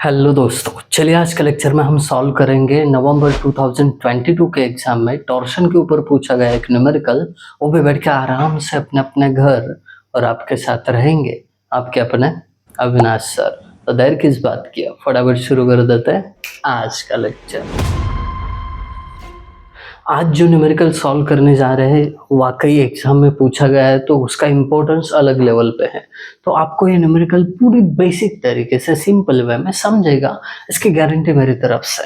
Hello दोस्तों, चलिए आज के लेक्चर में हम सॉल्व करेंगे नवंबर 2022 के एग्जाम में टॉर्शन के ऊपर पूछा गया एक न्यूमेरिकल। वो भी बैठ के आराम से अपने अपने घर और आपके साथ रहेंगे आपके अपने अविनाश सर। तो देर किस बात की, फटाफट शुरू कर देते हैं आज का लेक्चर। आज जो न्यूमेरिकल सॉल्व करने जा रहे हैं वाकई एग्जाम में पूछा गया है, तो उसका इम्पोर्टेंस अलग लेवल पे है। तो आपको ये न्यूमेरिकल पूरी बेसिक तरीके से सिंपल वे में समझेगा, इसकी गारंटी मेरी तरफ से।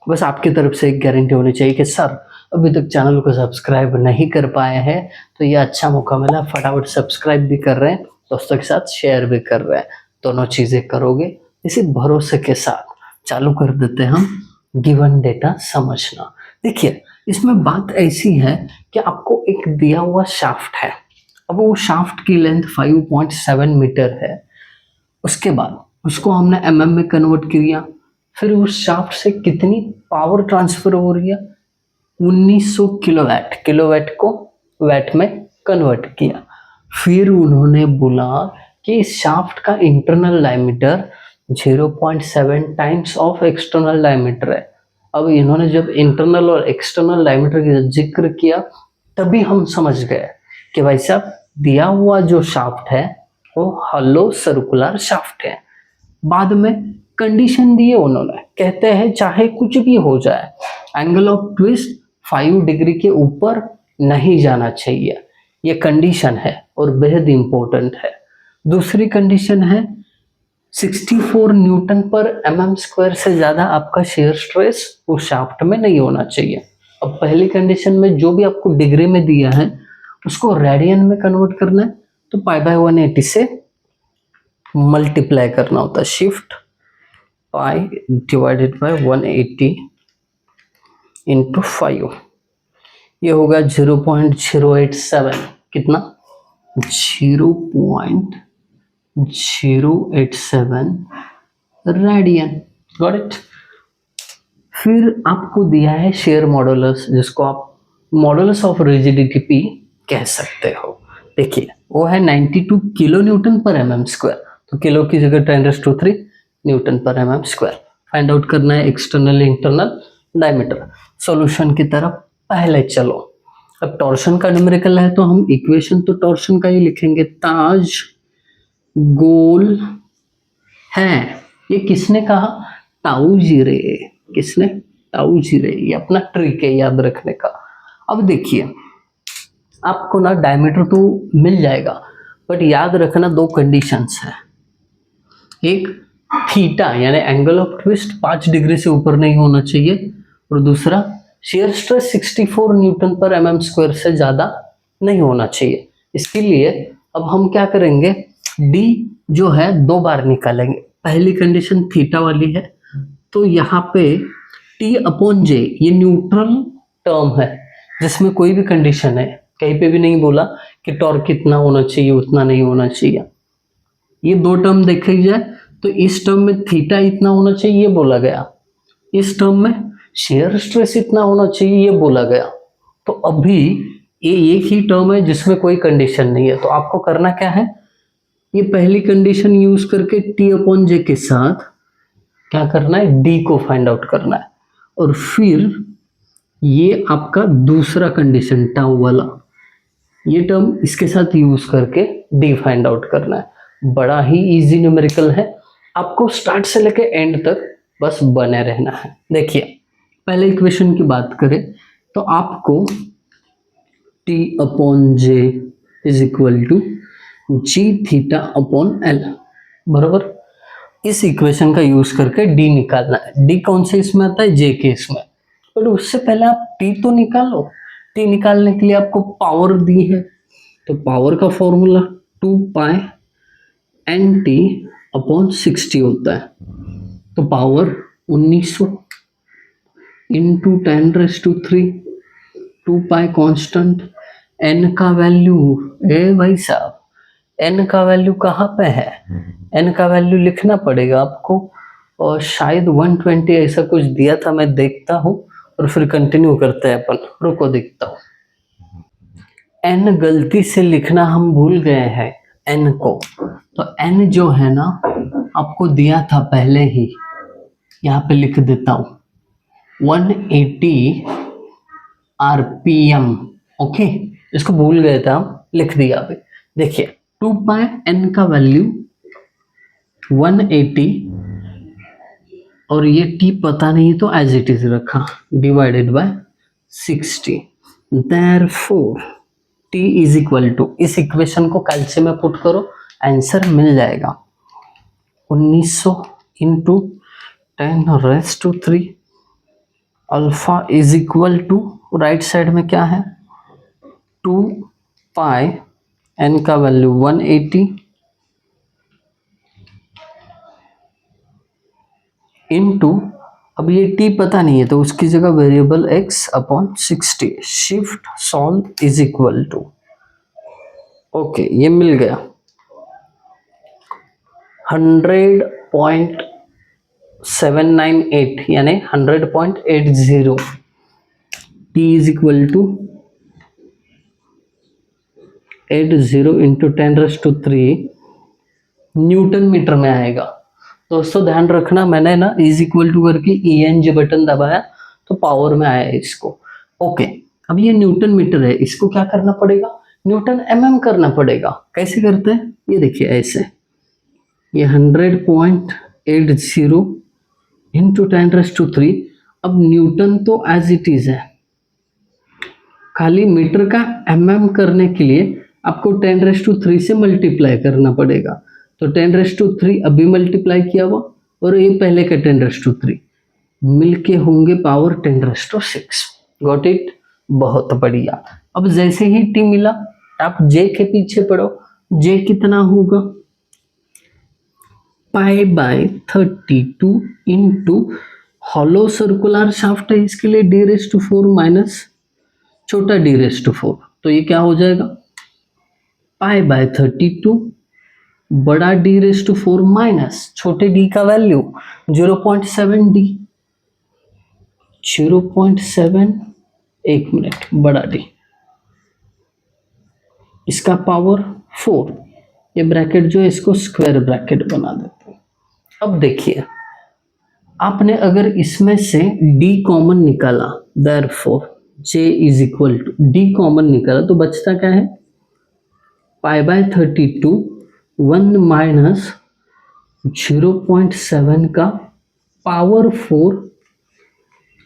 बस आपकी तरफ से एक गारंटी होनी चाहिए कि सर अभी तक चैनल को सब्सक्राइब नहीं कर पाए हैं, तो ये अच्छा मौका मिला, फटाफट सब्सक्राइब भी कर रहे हैं, दोस्तों के साथ शेयर भी कर रहे हैं। दोनों चीज़ें करोगे इसी भरोसे के साथ चालू कर देते हैं हम गिवन डेटा समझना। देखिए, इसमें बात ऐसी है कि आपको एक दिया हुआ शाफ्ट है। अब वो शाफ्ट की लेंथ 5.7 मीटर है। उसके बाद उसको हमने mm में कन्वर्ट किया। फिर उस शाफ्ट से कितनी पावर ट्रांसफर हो रही है? 1900 किलोवाट। किलोवाट को वाट में कन्वर्ट किया। फिर उन्होंने बोला कि इस शाफ्ट का internal diameter 0.7 times of external diameter है। अब इन्होंने जब इंटरनल और एक्सटर्नल डायमीटर का जिक्र किया, तभी हम समझ गए कि भाई साहब दिया हुआ जो शाफ्ट है वो हॉलो सर्कुलर शाफ्ट है। बाद में कंडीशन दिए उन्होंने, कहते हैं चाहे कुछ भी हो जाए, एंगल ऑफ ट्विस्ट 5 डिग्री के ऊपर नहीं जाना चाहिए। ये कंडीशन है और बेहद इंपॉर्टेंट है। दूसरी कंडीशन है 64 न्यूटन पर mm स्क्वायर से ज़्यादा आपका शेयर स्ट्रेस उस शाफ्ट में नहीं होना चाहिए। अब पहली कंडीशन में जो भी आपको डिग्री में दिया है उसको रेडियन में कन्वर्ट करना है, तो π/180 से मल्टीप्लाई करना होता है। Shift pi divided by 180 into 5, ये होगा 0.087। कितना? 0.087 रेडियन। Got it. फिर आपको दिया है शेयर मॉडुलस, जिसको आप मॉडुलस ऑफ रिजिडिटी P कह सकते हो। देखिए, वो है 92 किलो न्यूटन पर mm स्क्वायर, तो किलो की जगह 10⁻³ न्यूटन पर mm स्क्वायर। फाइंड आउट करना है एक्सटर्नल इंटरनल डायमीटर। सॉल्यूशन की तरफ पहले चलो। अब टॉर्शन का न्यूमेरिकल है तो हम इक्वेशन तो टॉर्शन का ही लिखेंगे। ताज गोल है, ये किसने कहा? ताऊ जीरे। किसने? ताऊ जीरे। ये अपना ट्रिक है याद रखने का। अब देखिए, आपको ना डायमीटर तो मिल जाएगा, बट याद रखना दो कंडीशंस है। एक थीटा यानी एंगल ऑफ ट्विस्ट 5 डिग्री से ऊपर नहीं होना चाहिए, और दूसरा शेयर स्ट्रेस 64 न्यूटन पर mm स्क्वायर से ज़्यादा नहीं होना चाहिए। इसके लिए अब हम क्या करेंगे, d जो है 2 बार निकालेंगे। पहली कंडीशन थीटा वाली है, तो यहाँ पे T/J ये न्यूट्रल टर्म है, जिसमें कोई भी कंडीशन है, कहीं पे भी नहीं बोला कि टॉर्क कितना होना चाहिए उतना नहीं होना चाहिए। ये 2 टर्म देखी जाए तो इस टर्म में थीटा इतना होना चाहिए ये बोला गया, इस टर्म में शेयर स्ट्रेस इतना होना चाहिए ये बोला गया। तो अभी ये एक ही टर्म है जिसमें कोई कंडीशन नहीं है, तो आपको करना क्या है, ये पहली कंडीशन यूज करके T/J के साथ क्या करना है, d को फाइंड आउट करना है, और फिर ये आपका दूसरा कंडीशन टाउ वाला, ये टर्म इसके साथ यूज करके d फाइंड आउट करना है। बड़ा ही इजी न्यूमेरिकल है, आपको स्टार्ट से लेके एंड तक बस बने रहना है। देखिए, पहले इक्वेशन की बात करें तो आपको T/J is equal to g⁻⁴ बराबर। इस इक्वेशन का यूज करके d निकालना है। d कौन से इसमें आता है? j के इसमें। बट उससे पहले आप t तो निकालो। t निकालने के लिए आपको पावर दी है, तो पावर का फॉर्मूला 2π/NT/60 होता है। तो पावर 1900 इंटू 10⁻³ 2π कांस्टेंट। n का वैल्यू, भाई साहब n का वैल्यू कहाँ पे है? n का वैल्यू लिखना पड़ेगा आपको, और शायद 120 ऐसा कुछ दिया था, मैं देखता हूँ और फिर कंटिन्यू करते हैं अपन। रुको देखता हूँ। n गलती से लिखना हम भूल गए हैं, n को, तो n जो है ना आपको दिया था पहले ही, यहाँ पे लिख देता हूं 180 RPM। ओके, इसको भूल गए थे हम, लिख दिया अभी। देखिए 2 पाई n का वैल्यू 180 और ये t पता नहीं तो एज इट इज रखा, divided by 60। Therefore t is equal to, इस इक्वेशन को कैल्शियम में पुट करो, आंसर मिल जाएगा 1900 into 10⁻³ alpha is equal to, right side में क्या है 2 पाई n का वैल्यू 180 इंटू, अब ये t पता नहीं है तो उसकी जगह variable x upon 60, shift solve is equal to, okay ये मिल गया 100.798 यानी 100.80। t is equal to 80 into 10⁻³ newton metre में आएगा। दोस्तों ध्यान रखना, मैंने ना इज इक्वल टू करके ENG बटन दबाया तो पावर में आया इसको। ओके, अब ये न्यूटन मीटर है, इसको क्या करना पड़ेगा, न्यूटन mm करना पड़ेगा। कैसे करते हैं, ये देखिए ऐसे, ये 100.80 इंटू 10⁻³। अब न्यूटन तो एज इट इज है, खाली मीटर का mm करने के लिए आपको 10⁻³ से मल्टीप्लाई करना पड़ेगा। तो 10⁻³ अभी मल्टीप्लाई किया हुआ और ये पहले का 10⁻³ मिलके होंगे पावर 10⁻⁶। गॉट इट, बहुत बढ़िया। अब जैसे ही t मिला आप j के पीछे पढ़ो, j कितना होगा π/32 इंटू हॉलो सर्कुलर शाफ्ट है, इसके लिए d⁻⁴ माइनस छोटा d⁻⁴, तो ये क्या हो जाएगा π/32 बड़ा d⁻⁴ माइनस छोटे d का वैल्यू 0.7d, 0.7, एक मिनट, बड़ा d, इसका पावर 4, ये ब्रैकेट जो है इसको स्क्वायर ब्रैकेट बना देते हैं। अब देखिए आपने अगर इसमें से d कॉमन निकाला, therefore j is equal to, d common निकाला तो बचता क्या है π/32 1 माइनस 0.7 का पावर 4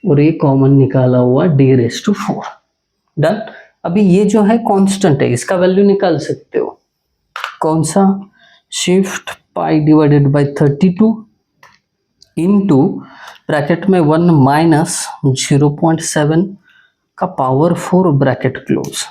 और ये कॉमन निकाला हुआ d⁻⁴। डन। अभी ये जो है कांस्टेंट है, इसका वैल्यू निकाल सकते हो, कौन सा, शिफ्ट π/32 इंटू ब्रैकेट में 1 माइनस 0.7 का पावर 4 ब्रैकेट क्लोज।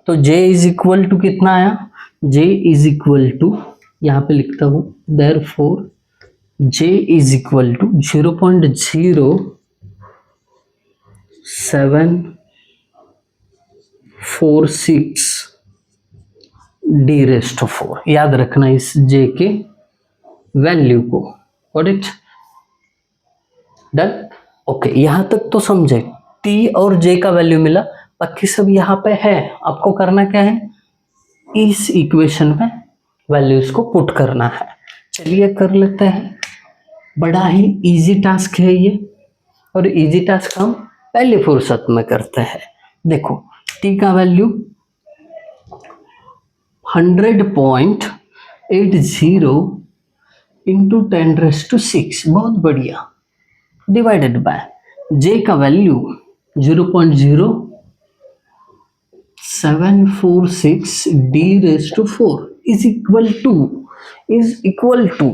तो j इज इक्वल टू कितना आया, j इज इक्वल टू, यहाँ पे लिखता हूँ therefore j is equal to 0.0746 d⁻⁴। याद रखना इस j के वैल्यू को। Got it, done. ओके, यहां तक तो समझे, t और j का वैल्यू मिला, बाकी सब यहाँ पे है। आपको करना क्या है, इस इक्वेशन में वैल्यूज को पुट करना है। चलिए कर लेते हैं, बड़ा ही इजी टास्क है ये, और इजी टास्क हम पहले फुर्सत में करते हैं। देखो t का वैल्यू 100.80 इंटू 10⁻⁶, बहुत बढ़िया, डिवाइडेड बाय j का value 0.0746 d⁻⁴ is equal to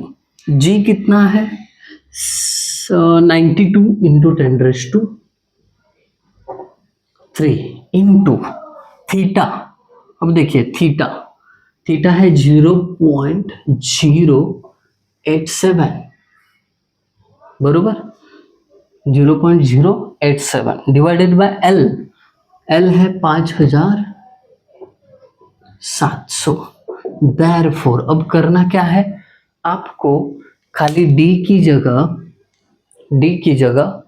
g कितना है 92 इंटू 10⁻³ इंटू थीटा। अब देखिए थीटा है 0.087, बरोबर 0.087 डिवाइडेड बाय L है 5700। देयरफॉर अब करना क्या है, आपको खाली d की जगह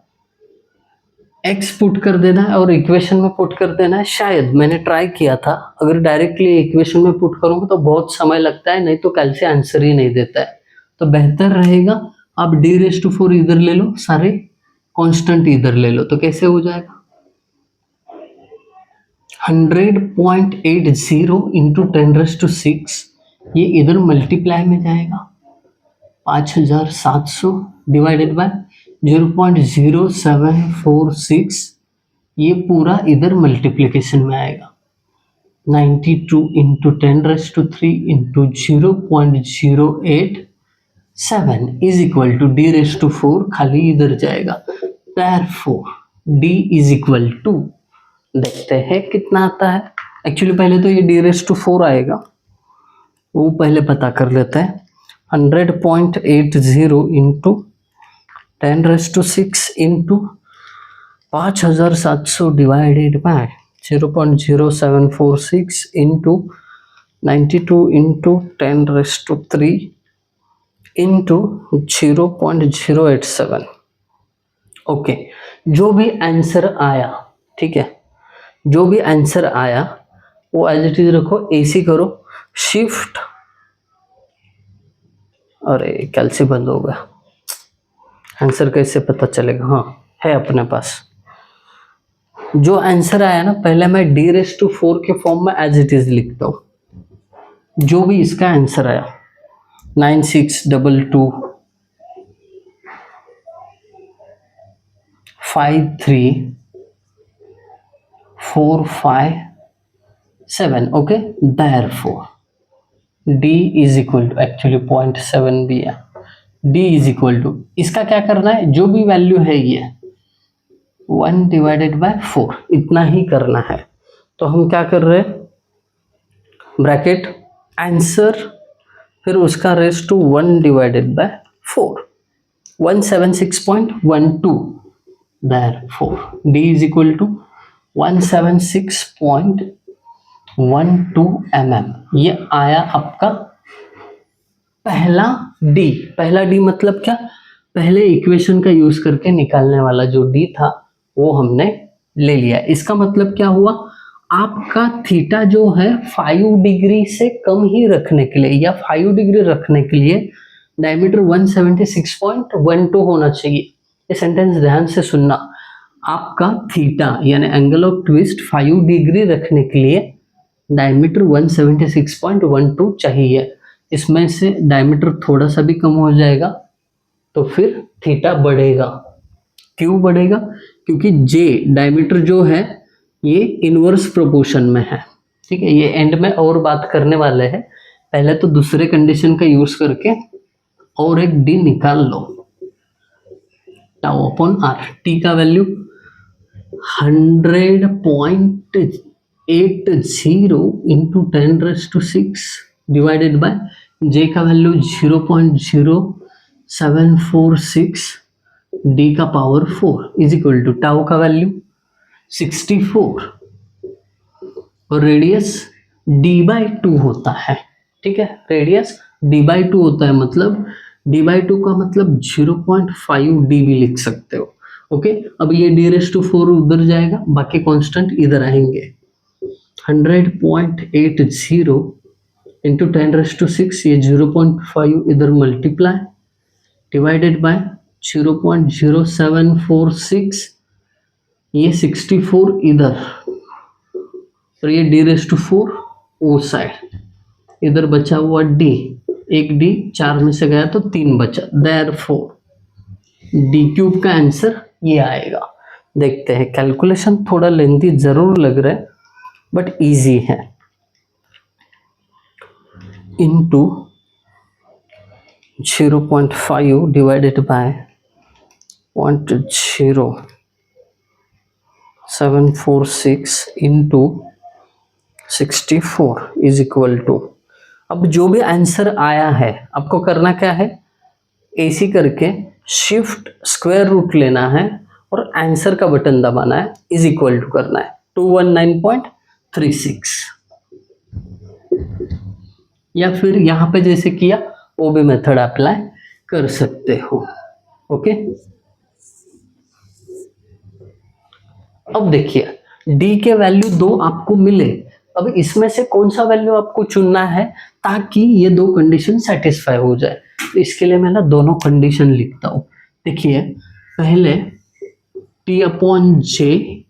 एक्स पुट कर देना है और इक्वेशन में पुट कर देना है। शायद मैंने ट्राई किया था, अगर डायरेक्टली इक्वेशन में पुट करूँगा तो बहुत समय लगता है, नहीं तो कल से आंसर ही नहीं देता है। तो बेहतर रहेगा आप d⁴ इधर ले लो, सारे कांस्टेंट इधर ले लो, तो कैसे हो जाएगा 100.80 इंटू 10⁻⁶, ये इधर मल्टीप्लाई में जाएगा 5700 डिवाइडेड बाय 0.0746, ये पूरा इधर मल्टीप्लिकेशन में आएगा 92 into 10⁻³ into 0.087 is equal to d⁴, खाली इधर जाएगा। Therefore d is equal to, देखते हैं कितना आता है। एक्चुअली पहले तो ये d⁴ आएगा, वो पहले पता कर लेते हैं। 100.80 into 10⁻⁶ into 5700 divided by 0.0746 into 92 into 10⁻³ into 0.087। Okay, जो भी आंसर आया, ठीक है, जो भी आंसर आया वो एज इट इज रखो, ऐसी करो शिफ्ट, अरे कैलसी बंद हो गया, आंसर कैसे पता चलेगा? हाँ है अपने पास। जो आंसर आया ना, पहले मैं d⁴ के फॉर्म में एज इट इज लिखता हूँ, जो भी इसका आंसर आया 9622 53457। Okay, therefore d is equal to, actually 0.7 भी है, d इज इक्वल टू, इसका क्या करना है, जो भी वैल्यू है ये 1/4 इतना ही करना है। तो हम क्या कर रहे हैं, ब्रैकेट आंसर, फिर उसका raise to 1/4, 176.12। Therefore d is equal to 176.12 mm। ये आया आपका पहला d। पहला d मतलब क्या, पहले इक्वेशन का यूज करके निकालने वाला जो d था वो हमने ले लिया। इसका मतलब क्या हुआ, आपका थीटा जो है 5 डिग्री से कम ही रखने के लिए, या 5 डिग्री रखने के लिए डायमीटर 176.12 होना चाहिए। ये सेंटेंस ध्यान से सुनना, आपका थीटा यानी एंगल ऑफ ट्विस्ट 5 डिग्री रखने के लिए डायमीटर 176.12 चाहिए। इसमें से डायमीटर थोड़ा सा भी कम हो जाएगा तो फिर थीटा बढ़ेगा। क्यों बढ़ेगा, क्योंकि जे डायमीटर जो है ये इनवर्स प्रोपोर्शन में है, ठीक है। ये एंड में और बात करने वाले हैं, पहले तो दूसरे कंडीशन का यूज करके और एक डी निकाल लो, टाउ अपॉन आर। टी का value 100.80 into 10⁻⁶ divided by J का वैल्यू 0.0746 डी का power 4 is equal to tau का वैल्यू 64 और रेडियस d/2 होता है, ठीक है। रेडियस d/2 होता है, मतलब d/2 का मतलब 0.5 डी भी लिख सकते हो। ओके, अब ये d⁴ उधर जाएगा, बाकी कांस्टेंट इधर आएंगे। 100.80 इंटू 10⁻⁶, ये 0.5 इधर मल्टीप्लाई डिवाइडेड बाय 0.0746, ये 64 इधर और ये d⁴ वो साइड, इधर बचा हुआ d, एक d 4 में से गया तो 3 बचा। Therefore d³ का आंसर ये आएगा। देखते हैं, कैलकुलेशन थोड़ा लेंथी जरूर लग रहा है बट इजी है। Into 0.5 divided by 0.0746 into 64 is equal to, अब जो भी आंसर आया है आपको करना क्या है, ऐसी करके शिफ्ट स्क्वायर रूट लेना है और आंसर का बटन दबाना है, इज इक्वल टू करना है 219.36, या फिर यहां पे जैसे किया वो भी मेथड अप्लाई कर सकते हो। ओके, अब देखिए डी के वैल्यू 2 आपको मिले, अब इसमें से कौन सा वैल्यू आपको चुनना है ताकि ये दो कंडीशन सेटिस्फाई हो जाए। तो इसके लिए मैं ना दोनों कंडीशन लिखता हूँ। देखिए पहले T upon J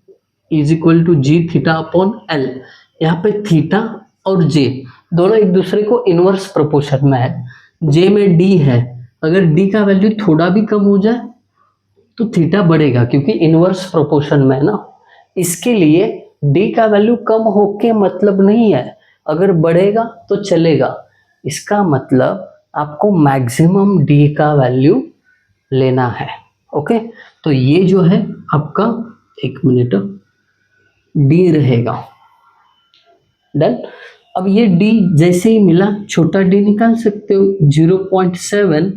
is equal to G theta upon L, यहाँ पे थीटा और जे दोनों एक दूसरे को इनवर्स प्रोपोर्शन में है। जे में डी है, अगर डी का वैल्यू थोड़ा भी कम हो जाए तो थीटा बढ़ेगा क्योंकि इनवर्स प्रोपोर्शन में है ना। इसके लिए डी का वैल्यू कम होके मतलब नहीं है, अगर बढ़ेगा तो चलेगा, इसका मतलब आपको मैक्सिमम डी का वैल्यू लेना है। ओके, तो ये जो है आपका, एक मिनट, डी रहेगा। डन। अब ये डी जैसे ही मिला, छोटा डी निकाल सकते हो 0.7,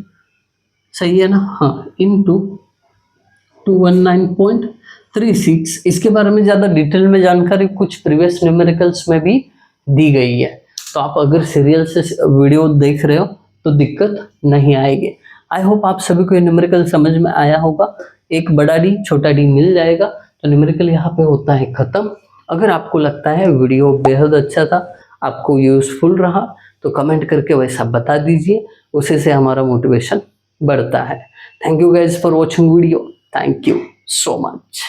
सही है ना, हाँ, इंटू 219.36। इसके बारे में ज़्यादा डिटेल में जानकारी कुछ प्रीवियस न्यूमेरिकल्स में भी दी गई है, तो आप अगर सीरियल से वीडियो देख रहे हो तो दिक्कत नहीं आएगी। आई होप आप सभी को ये न्यूमेरिकल समझ में आया होगा। एक बड़ा डी छोटा डी मिल जाएगा तो न्यूमेरिकल यहाँ पे होता है ख़त्म। अगर आपको लगता है वीडियो बेहद अच्छा था, आपको यूज़फुल रहा, तो कमेंट करके वैसा बता दीजिए, उसी से हमारा मोटिवेशन बढ़ता है। Thank you guys for watching video. Thank you so much.